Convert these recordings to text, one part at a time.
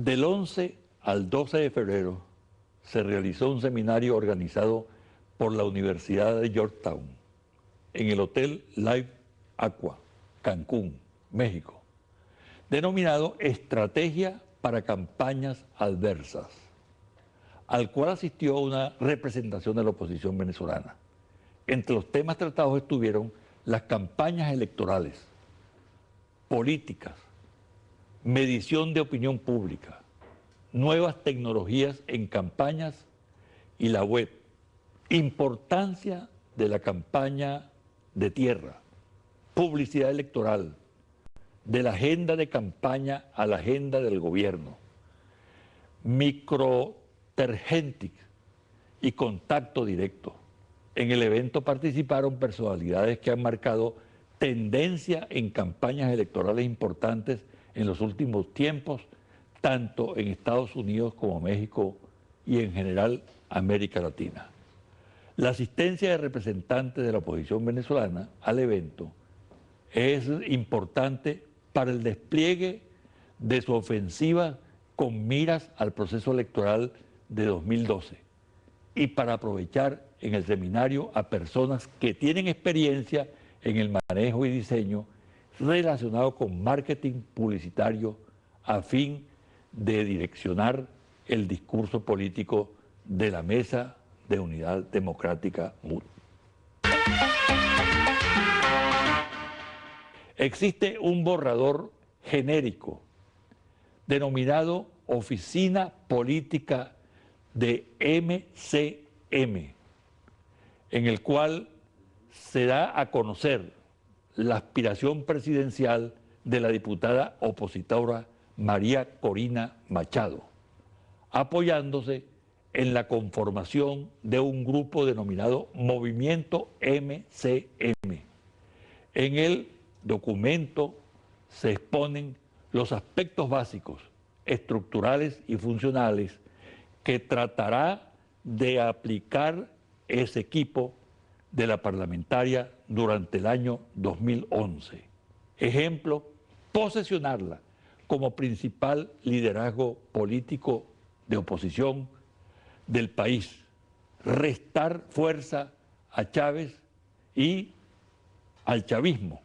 Del 11 al 12 de febrero se realizó un seminario organizado por la Universidad de Georgetown en el Hotel Live Aqua, Cancún, México, denominado Estrategia para Campañas Adversas, al cual asistió una representación de la oposición venezolana. Entre los temas tratados estuvieron las campañas electorales, políticas, medición de opinión pública, nuevas tecnologías en campañas y la web, importancia de la campaña de tierra, publicidad electoral, de la agenda de campaña a la agenda del gobierno, microtargeting y contacto directo. En el evento participaron personalidades que han marcado tendencia en campañas electorales importantes en los últimos tiempos, tanto en Estados Unidos como México y en general América Latina. La asistencia de representantes de la oposición venezolana al evento es importante para el despliegue de su ofensiva con miras al proceso electoral de 2012 y para aprovechar en el seminario a personas que tienen experiencia en el manejo y diseño relacionado con marketing publicitario a fin de direccionar el discurso político de la Mesa de Unidad Democrática MUD. Existe un borrador genérico denominado Oficina Política de MCM, en el cual se da a conocer la aspiración presidencial de la diputada opositora María Corina Machado, apoyándose en la conformación de un grupo denominado Movimiento MCM. En el documento se exponen los aspectos básicos, estructurales y funcionales que tratará de aplicar ese equipo de la parlamentaria durante el año 2011. Ejemplo, posesionarla como principal liderazgo político de oposición del país, restar fuerza a Chávez y al chavismo,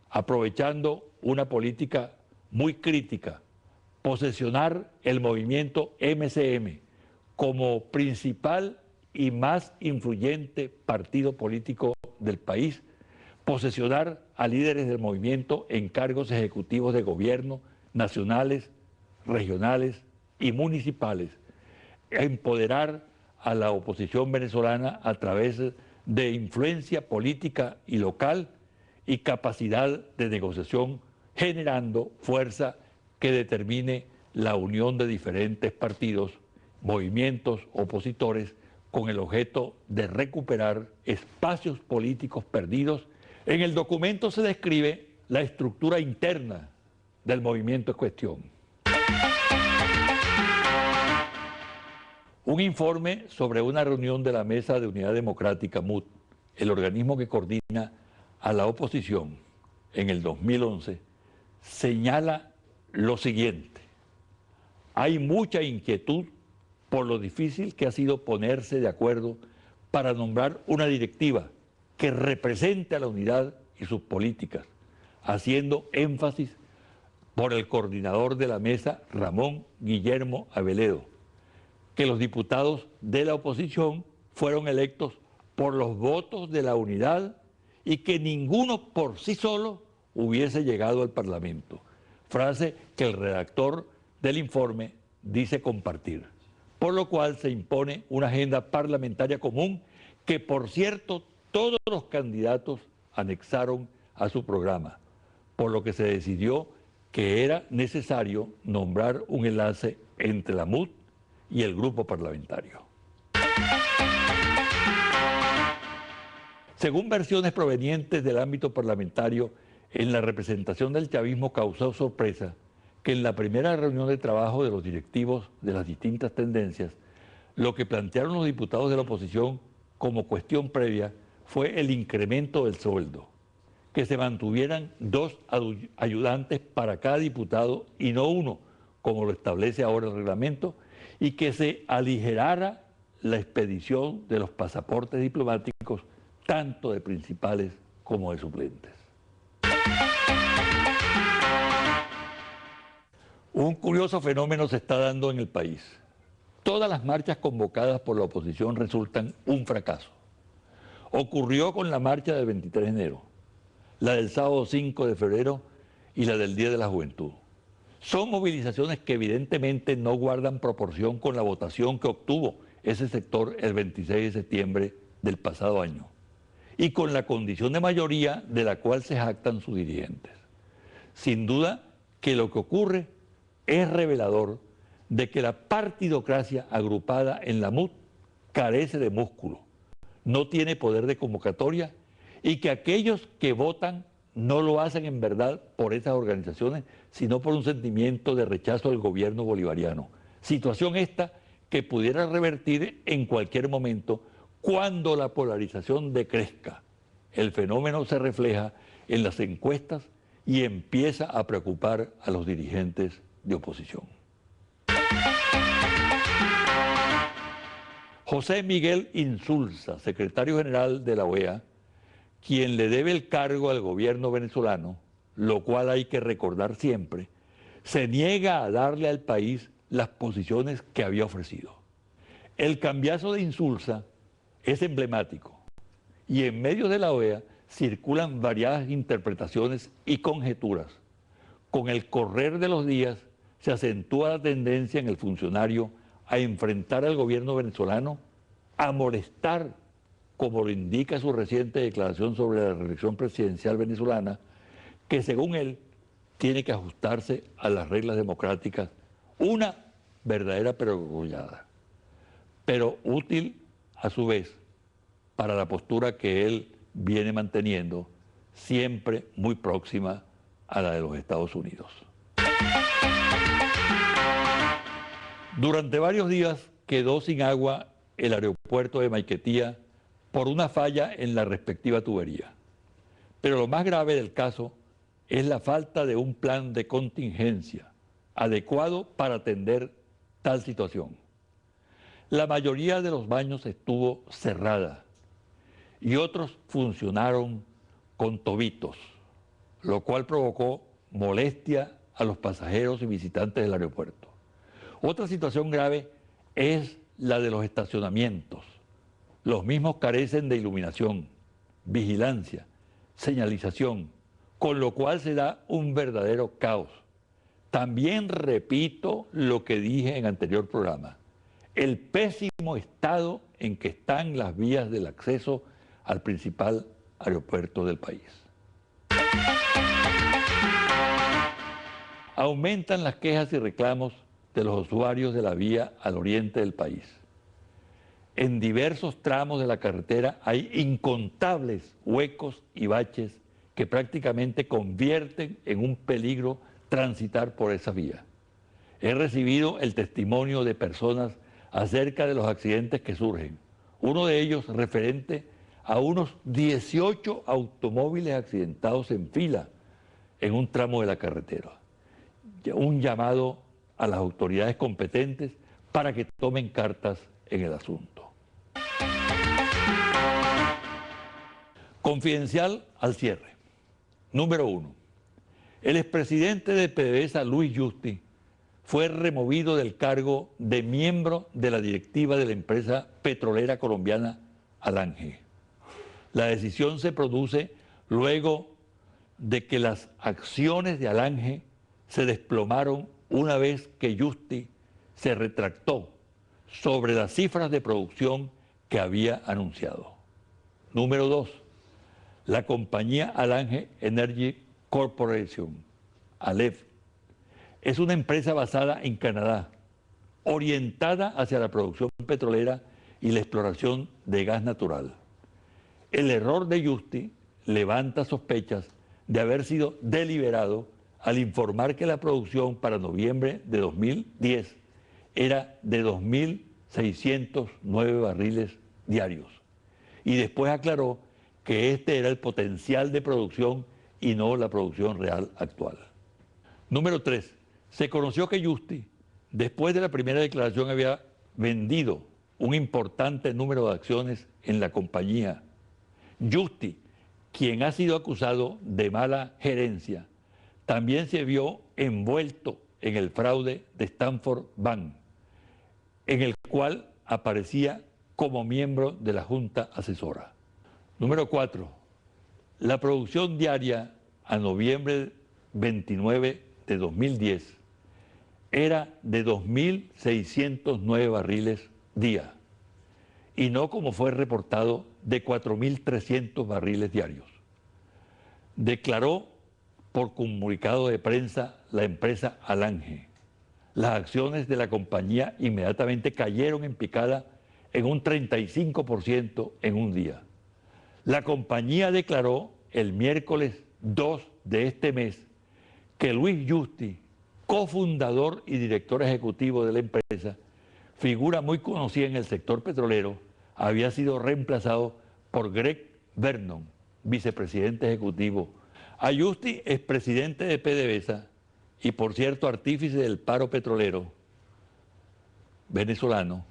aprovechando una política muy crítica, posesionar el movimiento MCM como principal y más influyente partido político del país, posesionar a líderes del movimiento en cargos ejecutivos de gobierno, nacionales, regionales y municipales, empoderar a la oposición venezolana a través de influencia política y local y capacidad de negociación, generando fuerza que determine la unión de diferentes partidos, movimientos opositores, con el objeto de recuperar espacios políticos perdidos. En el documento se describe la estructura interna del movimiento en cuestión. Un informe sobre una reunión de la Mesa de Unidad Democrática, MUD, el organismo que coordina a la oposición en el 2011, señala lo siguiente: hay mucha inquietud por lo difícil que ha sido ponerse de acuerdo para nombrar una directiva que represente a la unidad y sus políticas, haciendo énfasis por el coordinador de la mesa, Ramón Guillermo Aveledo, que los diputados de la oposición fueron electos por los votos de la unidad y que ninguno por sí solo hubiese llegado al Parlamento, frase que el redactor del informe dice compartir, por lo cual se impone una agenda parlamentaria común que, por cierto, todos los candidatos anexaron a su programa, por lo que se decidió que era necesario nombrar un enlace entre la MUD y el grupo parlamentario. Según versiones provenientes del ámbito parlamentario, en la representación del chavismo causó sorpresa que en la primera reunión de trabajo de los directivos de las distintas tendencias, lo que plantearon los diputados de la oposición como cuestión previa fue el incremento del sueldo, que se mantuvieran 2 ayudantes para cada diputado y no uno, como lo establece ahora el reglamento, y que se aligerara la expedición de los pasaportes diplomáticos, tanto de principales como de suplentes. Un curioso fenómeno se está dando en el país. Todas las marchas convocadas por la oposición resultan un fracaso. Ocurrió con la marcha del 23 de enero, la del sábado 5 de febrero y la del Día de la Juventud. Son movilizaciones que evidentemente no guardan proporción con la votación que obtuvo ese sector el 26 de septiembre del pasado año y con la condición de mayoría de la cual se jactan sus dirigentes. Sin duda que lo que ocurre es revelador de que la partidocracia agrupada en la MUD carece de músculo, no tiene poder de convocatoria y que aquellos que votan no lo hacen en verdad por esas organizaciones, sino por un sentimiento de rechazo al gobierno bolivariano. Situación esta que pudiera revertir en cualquier momento cuando la polarización decrezca. El fenómeno se refleja en las encuestas y empieza a preocupar a los dirigentes de oposición. José Miguel Insulza, secretario general de la OEA, quien le debe el cargo al gobierno venezolano, lo cual hay que recordar siempre, se niega a darle al país las posiciones que había ofrecido. El cambiazo de Insulza es emblemático y en medio de la OEA circulan variadas interpretaciones y conjeturas. Con el correr de los días se acentúa la tendencia en el funcionario a enfrentar al gobierno venezolano, a molestar, como lo indica su reciente declaración sobre la reelección presidencial venezolana, que según él tiene que ajustarse a las reglas democráticas, una verdadera perogrullada, pero útil a su vez para la postura que él viene manteniendo, siempre muy próxima a la de los Estados Unidos. Durante varios días quedó sin agua el aeropuerto de Maiquetía por una falla en la respectiva tubería. Pero lo más grave del caso es la falta de un plan de contingencia adecuado para atender tal situación. La mayoría de los baños estuvo cerrada y otros funcionaron con tobitos, lo cual provocó molestia a los pasajeros y visitantes del aeropuerto. Otra situación grave es la de los estacionamientos. Los mismos carecen de iluminación, vigilancia, señalización, con lo cual se da un verdadero caos. También repito lo que dije en anterior programa, el pésimo estado en que están las vías del acceso al principal aeropuerto del país. Aumentan las quejas y reclamos de los usuarios de la vía al oriente del país. En diversos tramos de la carretera hay incontables huecos y baches que prácticamente convierten en un peligro transitar por esa vía. He recibido el testimonio de personas acerca de los accidentes que surgen. Uno de ellos referente a unos 18 automóviles accidentados en fila en un tramo de la carretera. Un llamado a las autoridades competentes para que tomen cartas en el asunto. Confidencial al cierre. Número 1. El expresidente de PDVSA, Luis Justi, fue removido del cargo de miembro de la directiva de la empresa petrolera colombiana Alange. La decisión se produce luego de que las acciones de Alange se desplomaron una vez que Justi se retractó sobre las cifras de producción que había anunciado. Número 2. La compañía Alange Energy Corporation, ALEF, es una empresa basada en Canadá, orientada hacia la producción petrolera y la exploración de gas natural. El error de Justi levanta sospechas de haber sido deliberado al informar que la producción para noviembre de 2010 era de 2.609 barriles diarios. Y después aclaró que este era el potencial de producción y no la producción real actual. Número 3. Se conoció que Justi, después de la primera declaración, había vendido un importante número de acciones en la compañía. Justi, quien ha sido acusado de mala gerencia, también se vio envuelto en el fraude de Stanford Bank, en el cual aparecía como miembro de la Junta Asesora. Número 4. La producción diaria a noviembre 29 de 2010 era de 2.609 barriles día y no como fue reportado de 4.300 barriles diarios. Declaró por comunicado de prensa la empresa Alange. Las acciones de la compañía inmediatamente cayeron en picada en un 35% en un día. La compañía declaró el miércoles 2 de este mes que Luis Justi, cofundador y director ejecutivo de la empresa, figura muy conocida en el sector petrolero, había sido reemplazado por Greg Vernon, vicepresidente ejecutivo. A Justi, expresidente de PDVSA y, por cierto, artífice del paro petrolero venezolano,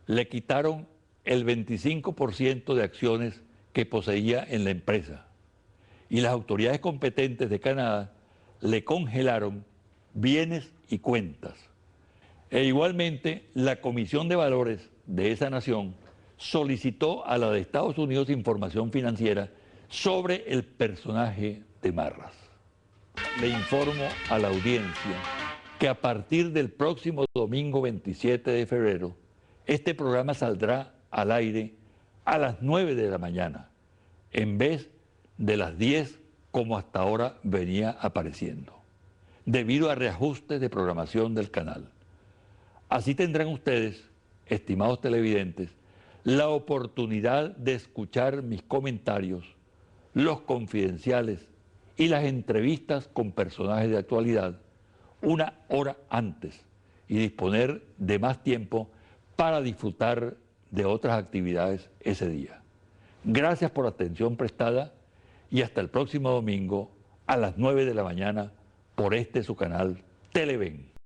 le quitaron el 25% de acciones que poseía en la empresa y las autoridades competentes de Canadá le congelaron bienes y cuentas. E igualmente, la Comisión de Valores de esa nación solicitó a la de Estados Unidos información financiera sobre el personaje de Marras. Le informo a la audiencia que a partir del próximo domingo 27 de febrero, este programa saldrá al aire a las 9 de la mañana, en vez de las 10 como hasta ahora venía apareciendo, debido a reajustes de programación del canal. Así tendrán ustedes, estimados televidentes, la oportunidad de escuchar mis comentarios, los confidenciales y las entrevistas con personajes de actualidad una hora antes y disponer de más tiempo para disfrutar de otras actividades ese día. Gracias por la atención prestada y hasta el próximo domingo a las 9 de la mañana por este su canal Televen.